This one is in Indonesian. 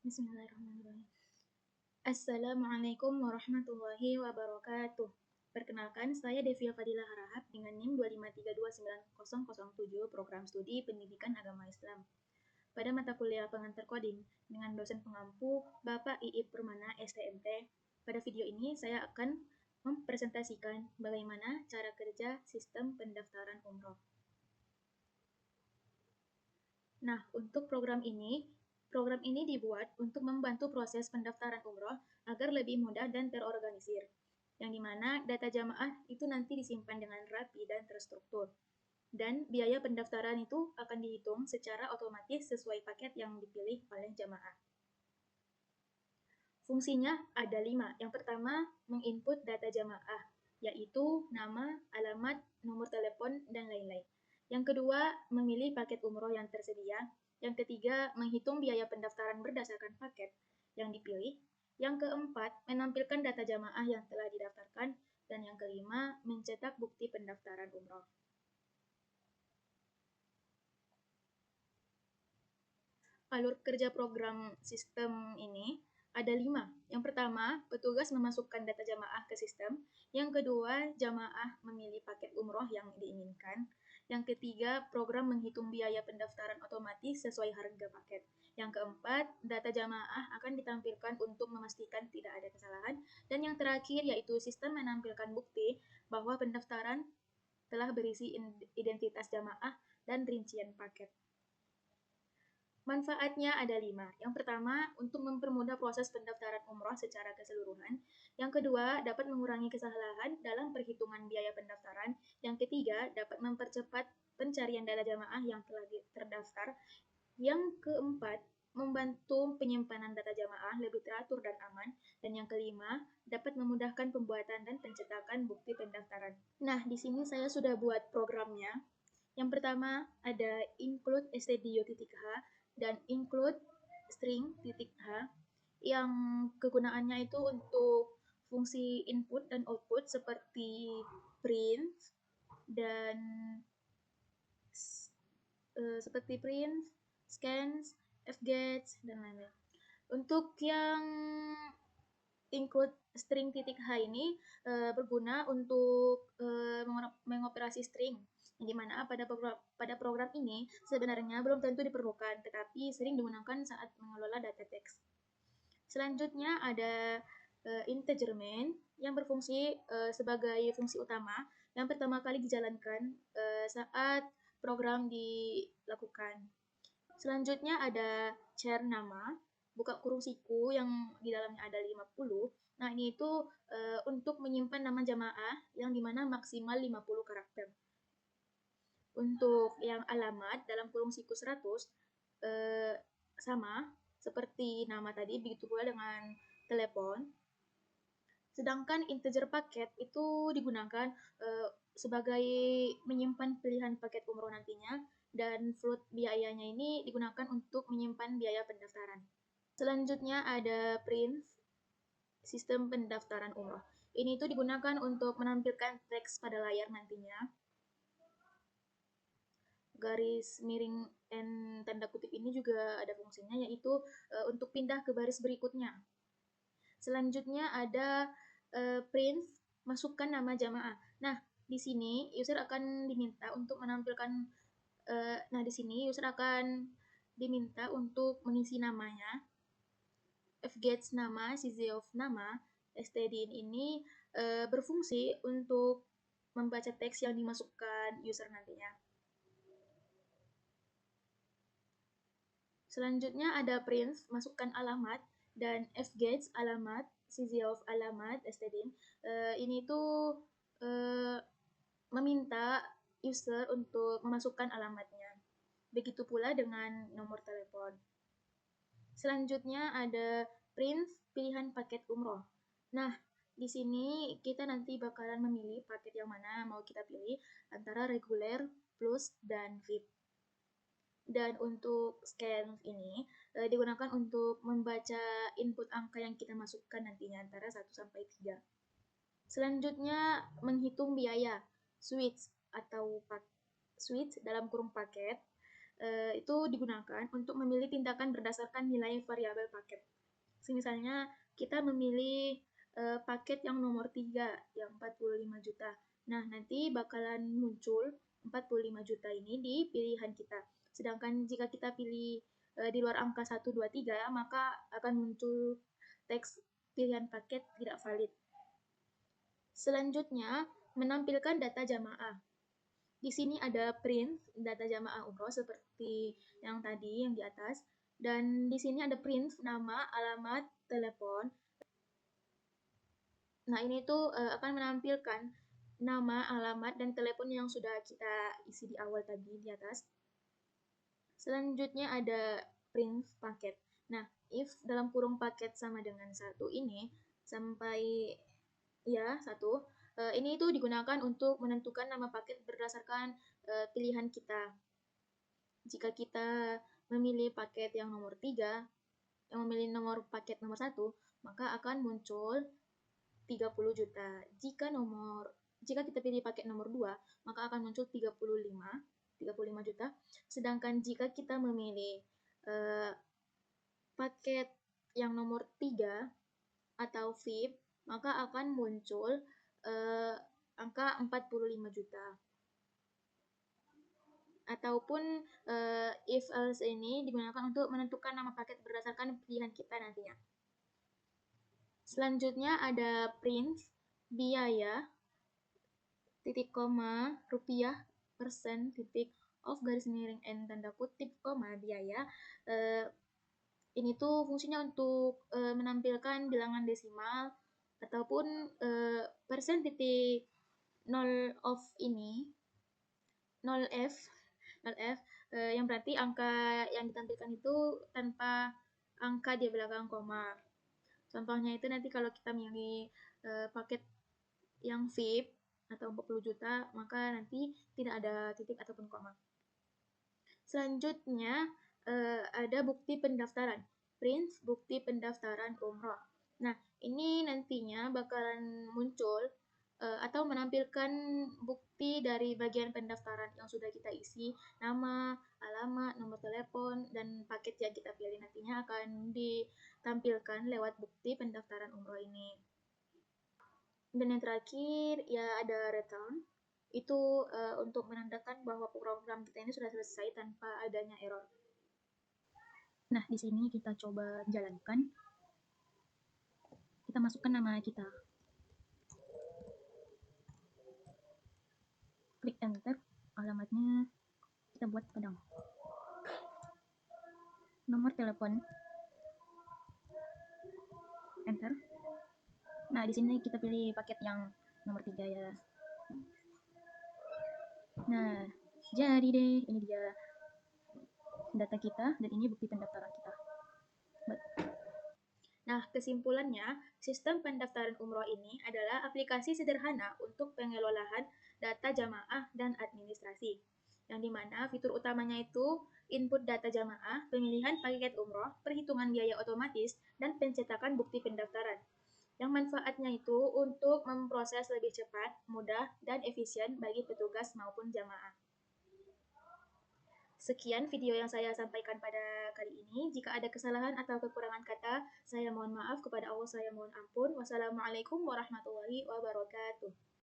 Bismillahirrahmanirrahim. Assalamualaikum warahmatullahi wabarakatuh. Perkenalkan, saya Devia Fadila Harahap dengan NIM 253290007 Program Studi Pendidikan Agama Islam. Pada mata kuliah pengantar coding dengan dosen pengampu Bapak Iip Permana STMT, pada video ini saya akan mempresentasikan bagaimana cara kerja sistem pendaftaran umroh. Nah, untuk program ini dibuat untuk membantu proses pendaftaran umroh agar lebih mudah dan terorganisir, yang dimana data jamaah itu nanti disimpan dengan rapi dan terstruktur. Dan biaya pendaftaran itu akan dihitung secara otomatis sesuai paket yang dipilih oleh jamaah. Fungsinya ada 5. Yang pertama, menginput data jamaah, yaitu nama, alamat, nomor telepon, dan lain-lain. Yang kedua, memilih paket umroh yang tersedia. Yang ketiga, menghitung biaya pendaftaran berdasarkan paket yang dipilih. Yang keempat, menampilkan data jamaah yang telah didaftarkan. Dan yang kelima, mencetak bukti pendaftaran umroh. Alur kerja program sistem ini ada 5. Yang pertama, petugas memasukkan data jamaah ke sistem. Yang kedua, jamaah memilih paket umroh yang diinginkan. Yang ketiga, program menghitung biaya pendaftaran otomatis sesuai harga paket. Yang keempat, data jamaah akan ditampilkan untuk memastikan tidak ada kesalahan. Dan yang terakhir, yaitu sistem menampilkan bukti bahwa pendaftaran telah berisi identitas jamaah dan rincian paket. Manfaatnya ada 5. Yang pertama, untuk mempermudah proses pendaftaran umroh secara keseluruhan. Yang kedua, dapat mengurangi kesalahan dalam perhitungan biaya pendaftaran. Yang ketiga, dapat mempercepat pencarian data jamaah yang telah terdaftar. Yang keempat, membantu penyimpanan data jamaah lebih teratur dan aman. Dan yang kelima, dapat memudahkan pembuatan dan pencetakan bukti pendaftaran. Nah, di sini saya sudah buat programnya. Yang pertama ada include stdio.h dan include string.h yang kegunaannya itu untuk fungsi input dan output seperti print dan scans, fgets, dan lain-lain. Untuk yang include string.h ini berguna untuk mengoperasi string, yang dimana pada program ini sebenarnya belum tentu diperlukan, tetapi sering digunakan saat mengelola data teks. Selanjutnya ada integer main yang berfungsi sebagai fungsi utama yang pertama kali dijalankan saat program dilakukan. Selanjutnya ada char nama, buka kurung siku yang di dalamnya ada 50. Nah, ini itu untuk menyimpan nama jamaah yang dimana maksimal 50 karakter. Untuk yang alamat dalam kurung siku 100 sama seperti nama tadi, begitu pula dengan telepon. Sedangkan integer paket itu digunakan sebagai menyimpan pilihan paket umroh nantinya, dan float biayanya ini digunakan untuk menyimpan biaya pendaftaran. Selanjutnya ada print sistem pendaftaran umroh. Ini itu digunakan untuk menampilkan teks pada layar nantinya. Garis miring and tanda kutip ini juga ada fungsinya, yaitu untuk pindah ke baris berikutnya. Selanjutnya ada print masukkan nama jamaah. Nah, di sini user akan diminta untuk menampilkan mengisi namanya, fgets nama, czof nama, stdin ini berfungsi untuk membaca teks yang dimasukkan user nantinya. Selanjutnya ada print masukkan alamat dan fgets alamat, czof alamat, stdin. Ini tuh meminta user untuk memasukkan alamatnya. Begitu pula dengan nomor telepon. Selanjutnya ada print pilihan paket umroh. Nah, di sini kita nanti bakalan memilih paket yang mana mau kita pilih antara reguler, plus, dan VIP. Dan untuk scan ini digunakan untuk membaca input angka yang kita masukkan nantinya antara 1 sampai 3. Selanjutnya menghitung biaya switch dalam kurung paket. itu digunakan untuk memilih tindakan berdasarkan nilai variabel paket. Misalnya kita memilih paket yang nomor 3 yang 45 juta. Nah, nanti bakalan muncul 45 juta ini di pilihan kita. Sedangkan jika kita pilih di luar angka 1, 2, 3, maka akan muncul teks pilihan paket tidak valid. Selanjutnya, menampilkan data jamaah. Di sini ada print data jamaah umroh seperti yang tadi yang di atas, dan di sini ada print nama, alamat, telepon. Nah, ini tuh akan menampilkan nama, alamat, dan telepon yang sudah kita isi di awal tadi di atas. Selanjutnya ada print paket. Nah, if dalam kurung paket sama dengan 1 ini sampai ya 1, ini itu digunakan untuk menentukan nama paket berdasarkan pilihan kita. Jika kita memilih paket yang nomor 3, yang memilih nomor paket nomor 1, maka akan muncul 30 juta. Jika kita pilih paket nomor 2, maka akan muncul 35 juta. Sedangkan jika kita memilih paket yang nomor 3 atau VIP, maka akan muncul angka 45 juta. Ataupun if else ini digunakan untuk menentukan nama paket berdasarkan pilihan kita nantinya. Selanjutnya ada print biaya titik koma rupiah persen titik of garis miring n tanda kutip koma biaya. Ini tuh fungsinya untuk menampilkan bilangan desimal ataupun persen titik 0 of ini 0f yang berarti angka yang ditampilkan itu tanpa angka di belakang koma. Contohnya itu nanti kalau kita milih paket yang VIP atau 40 juta, maka nanti tidak ada titik ataupun koma. Selanjutnya ada bukti pendaftaran. Print bukti pendaftaran umroh. Nah, ini nantinya bakalan muncul atau menampilkan bukti dari bagian pendaftaran yang sudah kita isi, nama, alamat, nomor telepon, dan paket yang kita pilih nantinya akan ditampilkan lewat bukti pendaftaran umroh ini. Dan yang terakhir ya ada return. Itu untuk menandakan bahwa program kita ini sudah selesai tanpa adanya error. Nah, di sini kita coba jalankan. Kita masukkan nama kita. Klik enter, alamatnya kita buat Padang. Nomor telepon. Enter. Nah, di sini kita pilih paket yang nomor 3 ya. Nah, jadi deh, ini dia data kita dan ini bukti pendaftaran kita. Nah, kesimpulannya, sistem pendaftaran umroh ini adalah aplikasi sederhana untuk pengelolaan data jamaah dan administrasi. Yang dimana fitur utamanya itu input data jamaah, pemilihan paket umroh, perhitungan biaya otomatis, dan pencetakan bukti pendaftaran. Yang manfaatnya itu untuk memproses lebih cepat, mudah, dan efisien bagi petugas maupun jamaah. Sekian video yang saya sampaikan pada kali ini. Jika ada kesalahan atau kekurangan kata, saya mohon maaf. Kepada Allah saya mohon ampun. Wassalamualaikum warahmatullahi wabarakatuh.